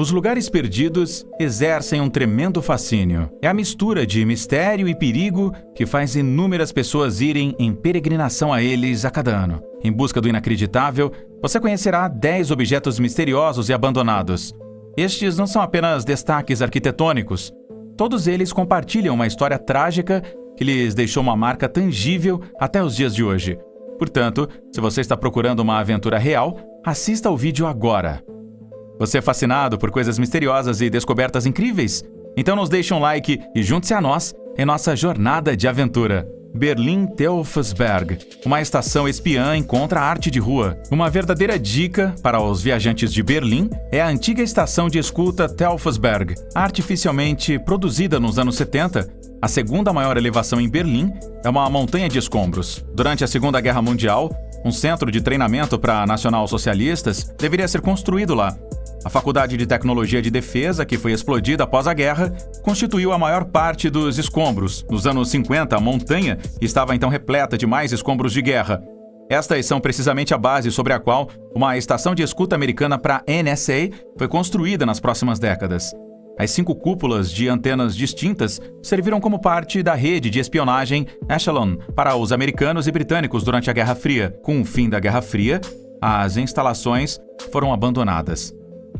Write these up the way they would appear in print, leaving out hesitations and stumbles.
Os lugares perdidos exercem um tremendo fascínio. É a mistura de mistério e perigo que faz inúmeras pessoas irem em peregrinação a eles a cada ano. Em busca do inacreditável, você conhecerá 10 objetos misteriosos e abandonados. Estes não são apenas destaques arquitetônicos. Todos eles compartilham uma história trágica que lhes deixou uma marca tangível até os dias de hoje. Portanto, se você está procurando uma aventura real, assista ao vídeo agora. Você é fascinado por coisas misteriosas e descobertas incríveis? Então nos deixe um like e junte-se a nós em nossa jornada de aventura. Berlin-Teufelsberg, uma estação espiã encontra arte de rua. Uma verdadeira dica para os viajantes de Berlim é a antiga estação de escuta Teufelsberg, artificialmente produzida nos anos 70. A segunda maior elevação em Berlim é uma montanha de escombros. Durante a Segunda Guerra Mundial, um centro de treinamento para nacional-socialistas deveria ser construído lá. A Faculdade de Tecnologia de Defesa, que foi explodida após a guerra, constituiu a maior parte dos escombros. Nos anos 50, a montanha estava então repleta de mais escombros de guerra. Estas são precisamente a base sobre a qual uma estação de escuta americana para a NSA foi construída nas próximas décadas. As 5 cúpulas de antenas distintas serviram como parte da rede de espionagem Echelon para os americanos e britânicos durante a Guerra Fria. Com o fim da Guerra Fria, as instalações foram abandonadas.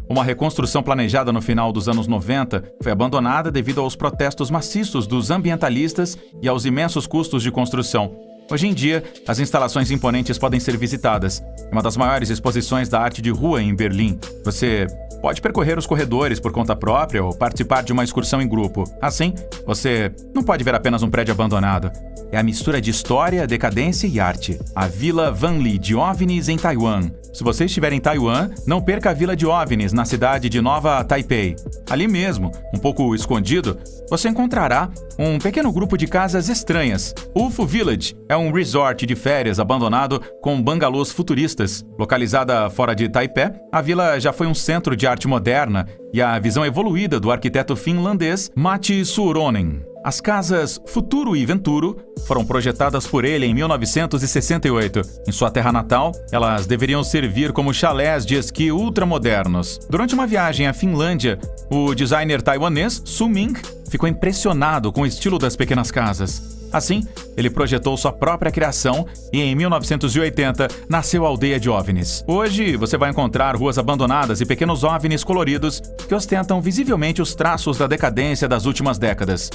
Uma reconstrução planejada no final dos anos 90 foi abandonada devido aos protestos maciços dos ambientalistas e aos imensos custos de construção. Hoje em dia, as instalações imponentes podem ser visitadas. É uma das maiores exposições da arte de rua em Berlim. Você pode percorrer os corredores por conta própria ou participar de uma excursão em grupo. Assim, você não pode ver apenas um prédio abandonado. É a mistura de história, decadência e arte. A Vila Vanli de OVNIs em Taiwan. Se você estiver em Taiwan, não perca a Vila de OVNIs na cidade de Nova Taipei. Ali mesmo, um pouco escondido, você encontrará um pequeno grupo de casas estranhas. UFO Village é um resort de férias abandonado com bangalôs futuristas. Localizada fora de Taipei, a vila já foi um centro de arte moderna e a visão evoluída do arquiteto finlandês Matti Suuronen. As casas Futuro e Venturo foram projetadas por ele em 1968. Em sua terra natal, elas deveriam servir como chalés de esqui ultramodernos. Durante uma viagem à Finlândia, o designer taiwanês Su Ming ficou impressionado com o estilo das pequenas casas. Assim, ele projetou sua própria criação e, em 1980, nasceu a Aldeia de OVNIs. Hoje, você vai encontrar ruas abandonadas e pequenos OVNIs coloridos que ostentam visivelmente os traços da decadência das últimas décadas.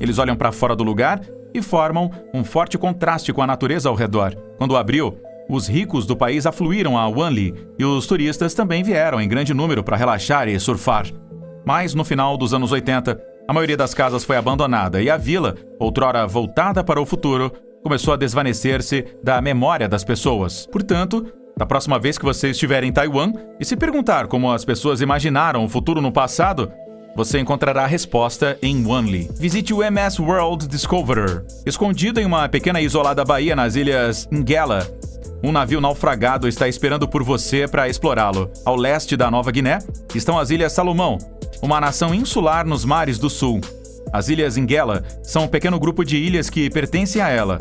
Eles olham para fora do lugar e formam um forte contraste com a natureza ao redor. Quando abriu, os ricos do país afluíram a Wanli e os turistas também vieram em grande número para relaxar e surfar. Mas, no final dos anos 80, a maioria das casas foi abandonada e a vila, outrora voltada para o futuro, começou a desvanecer-se da memória das pessoas. Portanto, da próxima vez que você estiver em Taiwan e se perguntar como as pessoas imaginaram o futuro no passado, você encontrará a resposta em Wanli. Visite o MS World Discoverer. Escondido em uma pequena e isolada baía nas ilhas Ngela, um navio naufragado está esperando por você para explorá-lo. Ao leste da Nova Guiné estão as Ilhas Salomão, uma nação insular nos mares do sul. As Ilhas Ngela são um pequeno grupo de ilhas que pertencem a ela.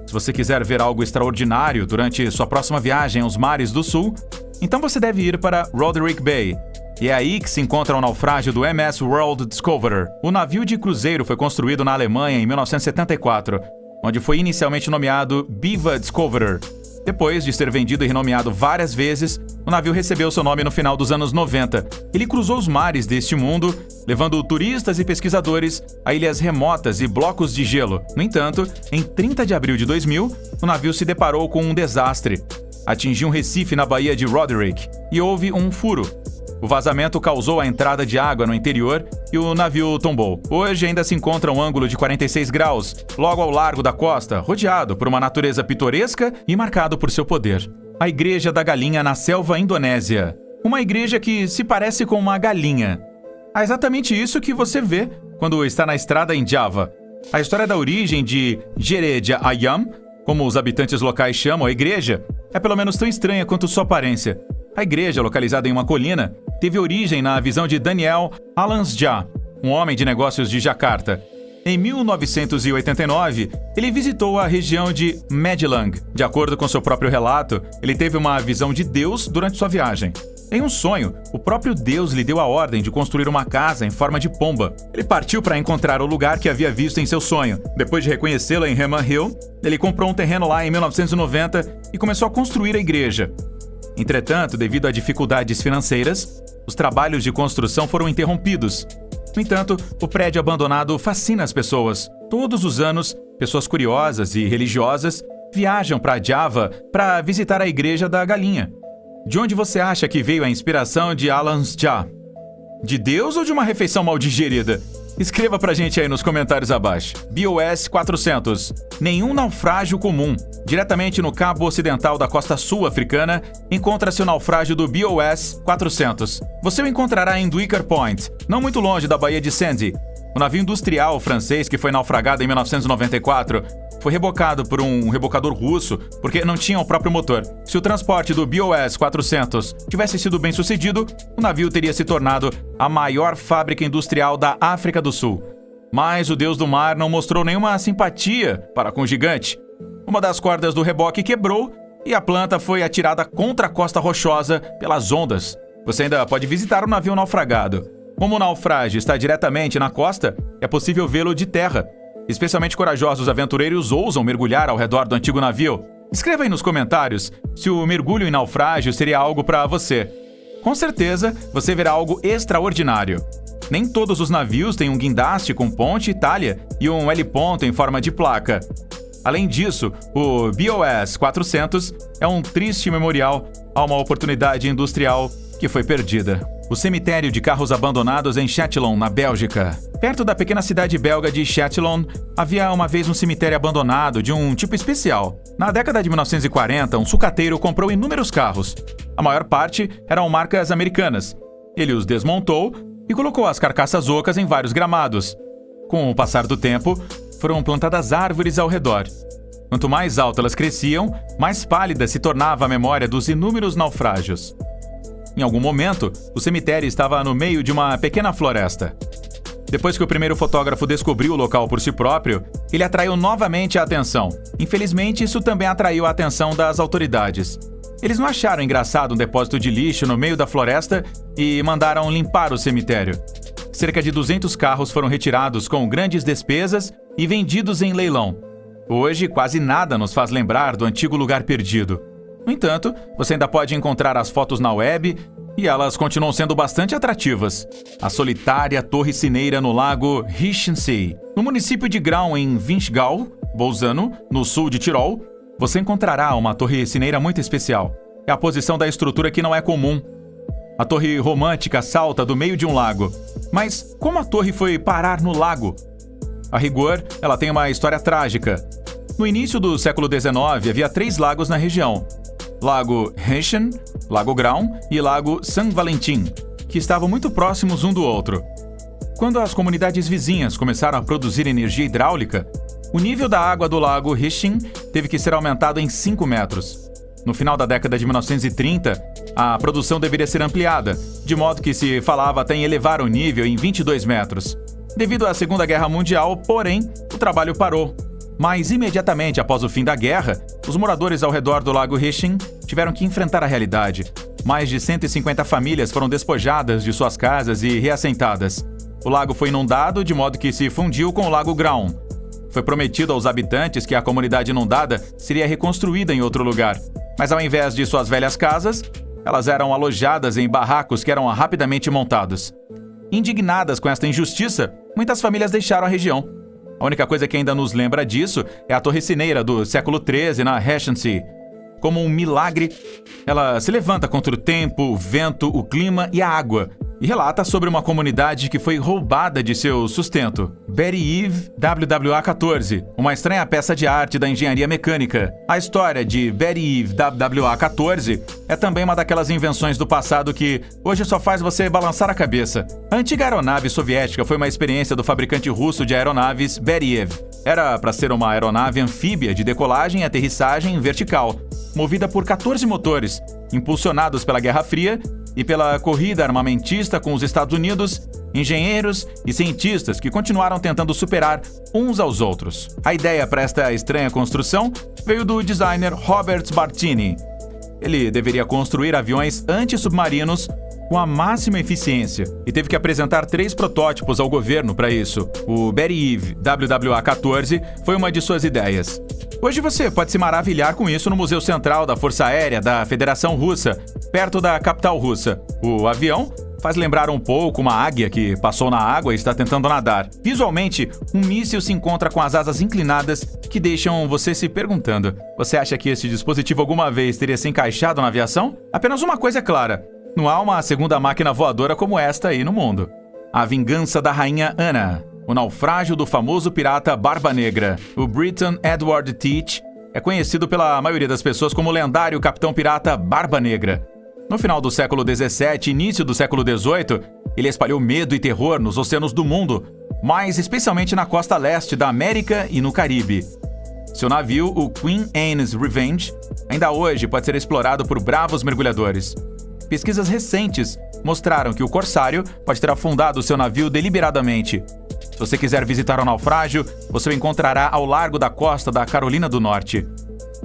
Se você quiser ver algo extraordinário durante sua próxima viagem aos mares do sul, então você deve ir para Roderick Bay. E é aí que se encontra o naufrágio do MS World Discoverer. O navio de cruzeiro foi construído na Alemanha em 1974, onde foi inicialmente nomeado Biva Discoverer. Depois de ser vendido e renomeado várias vezes, o navio recebeu seu nome no final dos anos 90. Ele cruzou os mares deste mundo, levando turistas e pesquisadores a ilhas remotas e blocos de gelo. No entanto, em 30 de abril de 2000, o navio se deparou com um desastre. Atingiu um recife na Baía de Roderick e houve um furo. O vazamento causou a entrada de água no interior e o navio tombou. Hoje ainda se encontra um ângulo de 46 graus, logo ao largo da costa, rodeado por uma natureza pitoresca e marcado por seu poder. A Igreja da Galinha na selva indonésia. Uma igreja que se parece com uma galinha. É exatamente isso que você vê quando está na estrada em Java. A história da origem de Gereja Ayam, como os habitantes locais chamam a igreja, é pelo menos tão estranha quanto sua aparência. A igreja, localizada em uma colina, teve origem na visão de Daniel Alansjah, um homem de negócios de Jakarta. Em 1989, ele visitou a região de Magelang. De acordo com seu próprio relato, ele teve uma visão de Deus durante sua viagem. Em um sonho, o próprio Deus lhe deu a ordem de construir uma casa em forma de pomba. Ele partiu para encontrar o lugar que havia visto em seu sonho. Depois de reconhecê-la em Hammond Hill, ele comprou um terreno lá em 1990 e começou a construir a igreja. Entretanto, devido a dificuldades financeiras, os trabalhos de construção foram interrompidos. No entanto, o prédio abandonado fascina as pessoas. Todos os anos, pessoas curiosas e religiosas viajam para Java para visitar a Igreja da Galinha. De onde você acha que veio a inspiração de Alan's Jah? De Deus ou de uma refeição mal digerida? Escreva pra gente aí nos comentários abaixo. BOS 400. Nenhum naufrágio comum. Diretamente no cabo ocidental da costa sul africana, encontra-se o naufrágio do BOS 400. Você o encontrará em Duiker Point, não muito longe da Baía de Sandy. O navio industrial francês que foi naufragado em 1994 foi rebocado por um rebocador russo porque não tinha o próprio motor. Se o transporte do BOS 400 tivesse sido bem sucedido, o navio teria se tornado a maior fábrica industrial da África do Sul. Mas o deus do mar não mostrou nenhuma simpatia para com o gigante. Uma das cordas do reboque quebrou e a planta foi atirada contra a costa rochosa pelas ondas. Você ainda pode visitar o navio naufragado. Como o naufrágio está diretamente na costa, é possível vê-lo de terra. Especialmente corajosos aventureiros ousam mergulhar ao redor do antigo navio. Escreva aí nos comentários se o mergulho em naufrágio seria algo para você. Com certeza, você verá algo extraordinário. Nem todos os navios têm um guindaste com ponte e talha e um L-ponto em forma de placa. Além disso, o BOS 400 é um triste memorial a uma oportunidade industrial que foi perdida. O cemitério de carros abandonados em Chatillon, na Bélgica. Perto da pequena cidade belga de Chatillon, havia uma vez um cemitério abandonado de um tipo especial. Na década de 1940, um sucateiro comprou inúmeros carros. A maior parte eram marcas americanas. Ele os desmontou e colocou as carcaças ocas em vários gramados. Com o passar do tempo, foram plantadas árvores ao redor. Quanto mais altas elas cresciam, mais pálida se tornava a memória dos inúmeros naufrágios. Em algum momento, o cemitério estava no meio de uma pequena floresta. Depois que o primeiro fotógrafo descobriu o local por si próprio, ele atraiu novamente a atenção. Infelizmente, isso também atraiu a atenção das autoridades. Eles não acharam engraçado um depósito de lixo no meio da floresta e mandaram limpar o cemitério. Cerca de 200 carros foram retirados com grandes despesas e vendidos em leilão. Hoje, quase nada nos faz lembrar do antigo lugar perdido. No entanto, você ainda pode encontrar as fotos na web e elas continuam sendo bastante atrativas. A solitária torre cineira no lago Hischensee. No município de Graun, em Vinschgau, Bolzano, no sul de Tirol, você encontrará uma torre cineira muito especial. É a posição da estrutura que não é comum. A torre romântica salta do meio de um lago. Mas como a torre foi parar no lago? A rigor, ela tem uma história trágica. No início do século XIX, havia 3 lagos na região. Lago Heschen, Lago Graun e Lago Saint Valentin, que estavam muito próximos um do outro. Quando as comunidades vizinhas começaram a produzir energia hidráulica, o nível da água do Lago Heschen teve que ser aumentado em 5 metros. No final da década de 1930, a produção deveria ser ampliada, de modo que se falava até em elevar o nível em 22 metros. Devido à Segunda Guerra Mundial, porém, o trabalho parou. Mas imediatamente após o fim da guerra, os moradores ao redor do Lago Heschen tiveram que enfrentar a realidade. Mais de 150 famílias foram despojadas de suas casas e reassentadas. O lago foi inundado de modo que se fundiu com o Lago Graun. Foi prometido aos habitantes que a comunidade inundada seria reconstruída em outro lugar. Mas ao invés de suas velhas casas, elas eram alojadas em barracos que eram rapidamente montados. Indignadas com esta injustiça, muitas famílias deixaram a região. A única coisa que ainda nos lembra disso é a torre cineira do século XIII na Heschensee. Como um milagre, ela se levanta contra o tempo, o vento, o clima e a água, e relata sobre uma comunidade que foi roubada de seu sustento. Betty Eve WWA-14, uma estranha peça de arte da engenharia mecânica. A história de Betty Eve WWA-14 é também uma daquelas invenções do passado que hoje só faz você balançar a cabeça. A antiga aeronave soviética foi uma experiência do fabricante russo de aeronaves Betty Eve. Era para ser uma aeronave anfíbia de decolagem e aterrissagem vertical, movida por 14 motores, impulsionados pela Guerra Fria e pela corrida armamentista com os Estados Unidos, engenheiros e cientistas que continuaram tentando superar uns aos outros. A ideia para esta estranha construção veio do designer Robert Bartini. Ele deveria construir aviões antissubmarinos com a máxima eficiência e teve que apresentar 3 protótipos ao governo para isso. O Beriev WWA-14 foi uma de suas ideias. Hoje você pode se maravilhar com isso no Museu Central da Força Aérea da Federação Russa, perto da capital russa. O avião faz lembrar um pouco uma águia que passou na água e está tentando nadar. Visualmente, um míssil se encontra com as asas inclinadas que deixam você se perguntando: você acha que este dispositivo alguma vez teria se encaixado na aviação? Apenas uma coisa é clara: não há uma segunda máquina voadora como esta aí no mundo. A Vingança da Rainha Ana. O naufrágio do famoso pirata Barba Negra. O Briton Edward Teach é conhecido pela maioria das pessoas como o lendário capitão pirata Barba Negra. No final do século XVII e início do século XVIII, ele espalhou medo e terror nos oceanos do mundo, mas especialmente na costa leste da América e no Caribe. Seu navio, o Queen Anne's Revenge, ainda hoje pode ser explorado por bravos mergulhadores. Pesquisas recentes mostraram que o corsário pode ter afundado seu navio deliberadamente. Se você quiser visitar o naufrágio, você o encontrará ao largo da costa da Carolina do Norte.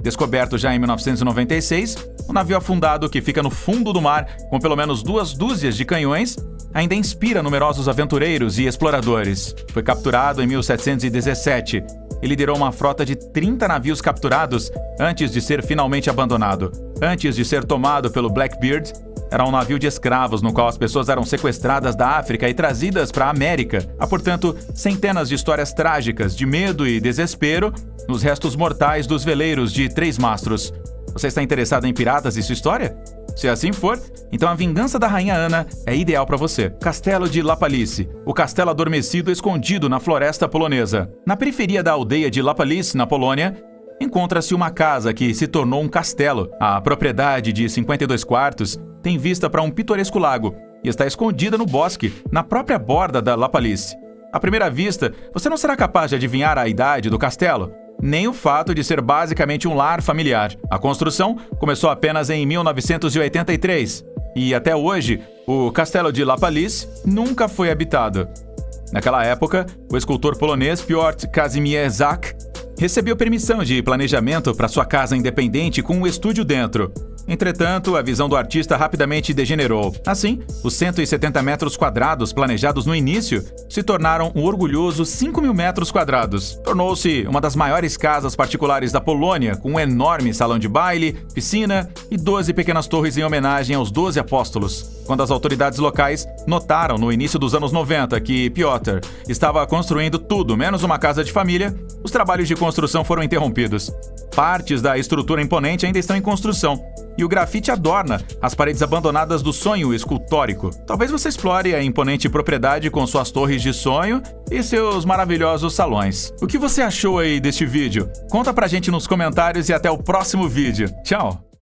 Descoberto já em 1996, o navio afundado, que fica no fundo do mar com pelo menos 2 dúzias de canhões, ainda inspira numerosos aventureiros e exploradores. Foi capturado em 1717 e liderou uma frota de 30 navios capturados antes de ser finalmente abandonado. Antes de ser tomado pelo Blackbeard, era um navio de escravos no qual as pessoas eram sequestradas da África e trazidas para a América. Há, portanto, centenas de histórias trágicas de medo e desespero nos restos mortais dos veleiros de 3 mastros. Você está interessado em piratas e sua história? Se assim for, então A Vingança da Rainha Ana é ideal para você. Castelo de Lapalice, o castelo adormecido escondido na floresta polonesa. Na periferia da aldeia de Lapalice, na Polônia, encontra-se uma casa que se tornou um castelo. A propriedade de 52 quartos tem vista para um pitoresco lago e está escondida no bosque, na própria borda da Lapalice. À primeira vista, você não será capaz de adivinhar a idade do castelo, nem o fato de ser basicamente um lar familiar. A construção começou apenas em 1983 e, até hoje, o castelo de Lapalice nunca foi habitado. Naquela época, o escultor polonês Piotr Kazimierzak recebeu permissão de planejamento para sua casa independente com um estúdio dentro. Entretanto, a visão do artista rapidamente degenerou. Assim, os 170 metros quadrados planejados no início se tornaram um orgulhoso 5.000 metros quadrados. Tornou-se uma das maiores casas particulares da Polônia, com um enorme salão de baile, piscina e 12 pequenas torres em homenagem aos 12 apóstolos. Quando as autoridades locais notaram no início dos anos 90 que Piotr estava construindo tudo menos uma casa de família, os trabalhos de construção foram interrompidos. Partes da estrutura imponente ainda estão em construção, e o grafite adorna as paredes abandonadas do sonho escultórico. Talvez você explore a imponente propriedade com suas torres de sonho e seus maravilhosos salões. O que você achou aí deste vídeo? Conta pra gente nos comentários e até o próximo vídeo. Tchau!